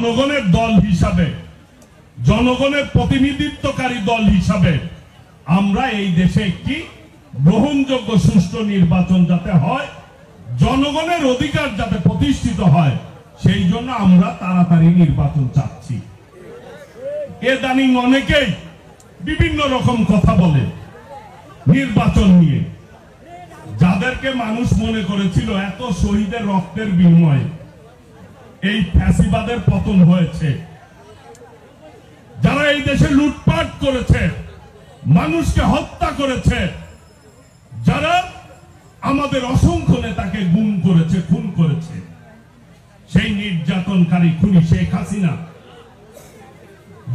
জনগণের দল হিসাবে, জনগণের প্রতিনিধিত্বকারী দল হিসাবে আমরা এই দেশে একটি গ্রহণযোগ্য সুষ্ঠু নির্বাচন যাতে হয়, জনগণের অধিকার যাতে প্রতিষ্ঠিত হয়, সেই জন্য আমরা তাড়াতাড়ি নির্বাচন চাচ্ছি। ইদানিং অনেকেই বিভিন্ন রকম কথা বলে নির্বাচন নিয়ে, যাদেরকে মানুষ মনে করেছিল এত শহীদের রক্তের বিনিময়ে এই ফ্যাসিবাদের পতন হয়েছে, যারা এই দেশে লুটপাট করেছে, মানুষকে হত্যা করেছে, যারা আমাদের অসংখ্য নেতাকে গুম করেছে, খুন করেছে, সেই নির্যাতনকারী খুনি শেখ হাসিনা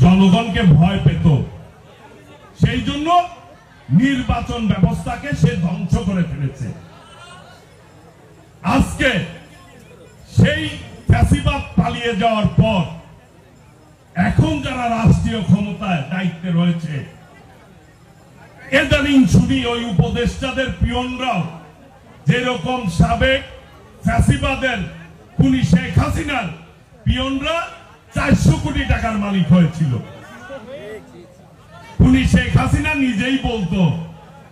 জনগণকে ভয় পেত, সেই জন্য নির্বাচন ব্যবস্থাকে সে ধ্বংস করে ফেলেছে। আজকে সেই ফ্যাসিবাদ পালিয়ে যাওয়ার পর এখন যারা রাষ্ট্রীয় ক্ষমতায় দায়িত্বে রয়েছে, ইদানিং শুনি ওই উপদেষ্টাদের পিয়নরাও যেরকম সাবেক ফ্যাসিবাদের খুনি শেখ হাসিনার পিয়নরা 400 কোটি টাকার মালিক হয়েছিল। খুনি শেখ হাসিনা নিজেই বলতো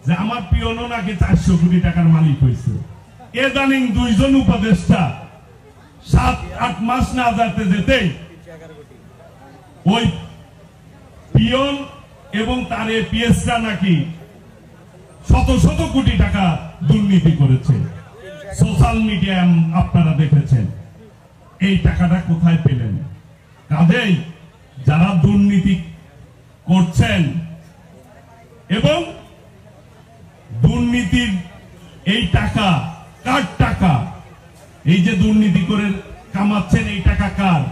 যে আমার পিয়নও নাকি 400 কোটি টাকার মালিক হয়েছে। ইদানিং দুইজন উপদেষ্টা 7-8 মাস না যেতেই ওই পিয়ন এবং তার এপিএসরা নাকি শত শত কোটি টাকা দুর্নীতি করেছে। সোশ্যাল মিডিয়ায় আপনারা দেখেছেন। এই টাকাটা কোথায় পেলেন? কাজেই যারা দুর্নীতি করছেন এবং দুর্নীতির এই টাকা কার টাকা, এই যে দুর্নীতি করে কামাচ্ছেন, এই টাকা কার?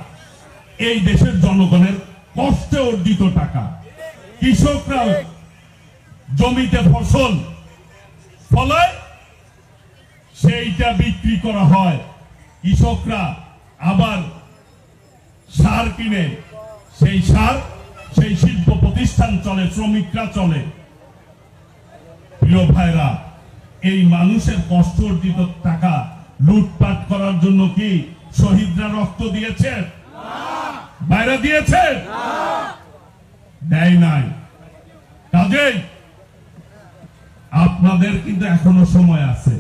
এই দেশের জনগণের কষ্টে অর্জিত টাকা। কৃষকরা জমিতে ফসল ফলায়, সেইটা বিক্রি করা হয়, কৃষকরা আবার সার কিনে, সেই সার সেই শিল্প প্রতিষ্ঠান চলে, শ্রমিকরা চলে। প্রিয় ভাইরা, এই মানুষের কষ্ট অর্জিত টাকা লুটপাট করার জন্য কি শহীদরা রক্ত দিয়েছে? বাইরে দিয়েছে? দেয় নাই। কাজেই আপনাদের কিন্তু এখনো সময় আছে।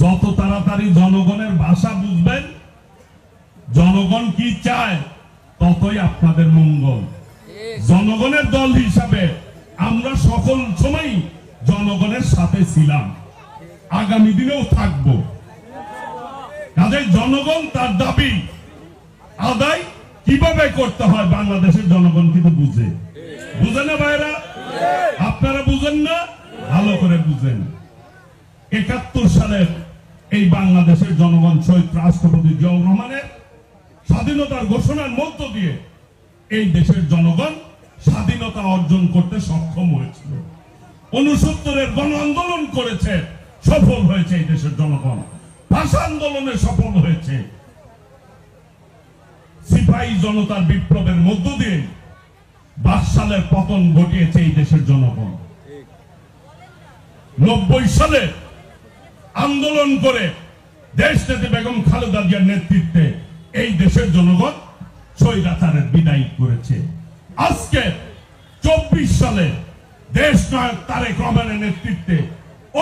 যত তাড়াতাড়ি জনগণের ভাষা বুঝবেন, জনগণ কি চায়, ততই আপনাদের মঙ্গল। জনগণের দল হিসাবে আমরা সকল সময় জনগণের সাথে ছিলাম, আগামী দিনেও থাকব। কাজেই জনগণ তার দাবি আদায় কিভাবে করতে হয় বাংলাদেশের জনগণ কিন্তু বুঝে। বুঝেন না ভাইরা? আপনারা বুঝেন না? ভালো করে বুঝেন। ৭১ সালের এই বাংলাদেশের জনগণ শহীদ রাষ্ট্রপতি জিয়াউর রহমানের স্বাধীনতার ঘোষণার মধ্য দিয়ে এই দেশের জনগণ স্বাধীনতা অর্জন করতে সক্ষম হয়েছিল। ৬৯-এর গণ আন্দোলন করেছে, সফল হয়েছে এই দেশের জনগণ। ভাষা আন্দোলনে সফল হয়েছে। সিপাহী জনতার বিপ্লবের মধ্য দিয়ে ২২ সালের পতন ঘটিয়েছে এই দেশের জনগণ। ৯০ সালে আন্দোলন করে দেশনেত্রী বেগম খালেদা জিয়ার নেতৃত্বে এই দেশের জনগণ স্বৈরাচারের বিদায় করেছে। আজকে ২৪ সালে দেশ নায়ক তারেক রহমানের নেতৃত্বে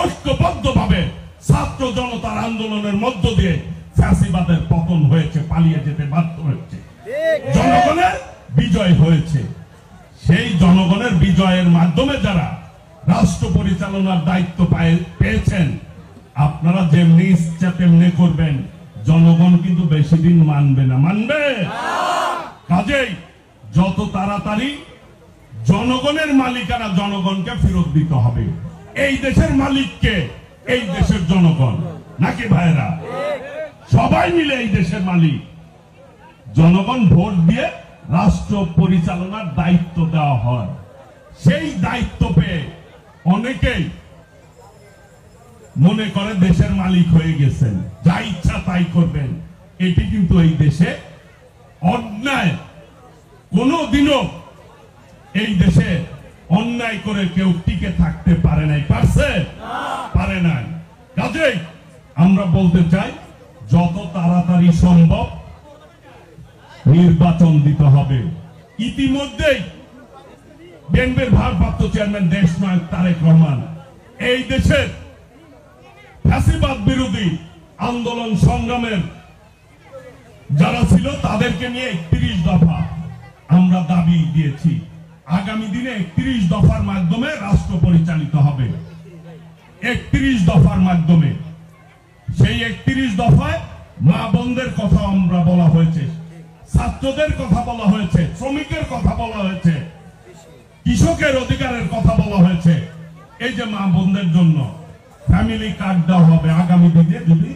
ঐক্যবদ্ধভাবে ছাত্র জনতার আন্দোলনের মধ্য দিয়ে ফ্যাসিবাদের পতন হয়েছে, পালিয়ে যেতে বাধ্য হয়েছে, জনগণের বিজয় হয়েছে। সেই জনগণের বিজয়ের মাধ্যমে যারা রাষ্ট্র পরিচালনার দায়িত্ব পেয়েছেন, আপনারা যেমনি ইচ্ছা তেমনি করবেন, জনগণ কিন্তু বেশি দিন মানবে না। মানবে? কাজেই যত তাড়াতাড়ি জনগণের মালিকানা জনগণকে ফেরত দিতে হবে। এই দেশের মালিককে এই দেশের জনগণ, নাকি ভাইরা? সবাই মিলে এই দেশের মালিক। জনগণ ভোট দিয়ে রাষ্ট্র পরিচালনার দায়িত্ব দেওয়া হয়। সেই দায়িত্ব পেয়ে অনেকেই মনে করে দেশের মালিক হয়ে গেছেন, যা ইচ্ছা তাই করবেন। এটি কিন্তু এই দেশে অন্যায়। কোনদিনও এই দেশে অন্যায় করে কেউ টিকে থাকতে পারে নাই। পারছে? পারে নাই। কাজেই আমরা বলতে চাই, যত তাড়াতাড়ি সম্ভব নির্বাচন দিতে হবে। ইতিমধ্যেই বিএনপির ভারপ্রাপ্ত চেয়ারম্যান দেশনায়ক তারেক রহমান এই দেশের ফ্যাসিবাদ বিরোধী আন্দোলন সংগ্রামের যারা ছিল তাদেরকে নিয়ে 31 দফা আমরা দাবি দিয়েছি। আগামী দিনে 31 দফার মাধ্যমে রাষ্ট্র পরিচালিত হবে। 31 দফার মাধ্যমে, সেই 31 দফায় মা বোনদের কথা আমরা বলা হয়েছে, ছাত্রদের কথা বলা হয়েছে, শ্রমিকের কথা বলা হয়েছে, কৃষকের অধিকারের কথা বলা হয়েছে। এই যে মা বোনদের জন্য ফ্যামিলি কার্ড দেওয়া হবে। আগামী দিনে যদি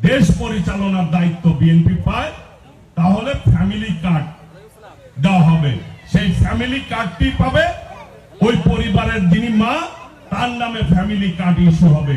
দেশ পরিচালনার দায়িত্ব বিএনপি পায় তাহলে ফ্যামিলি কার্ড দেওয়া হবে। সেই ফ্যামিলি কার্ডটি পাবে ওই পরিবারের যিনি মা, তার নামে ফ্যামিলি কার্ড ইস্যু হবে।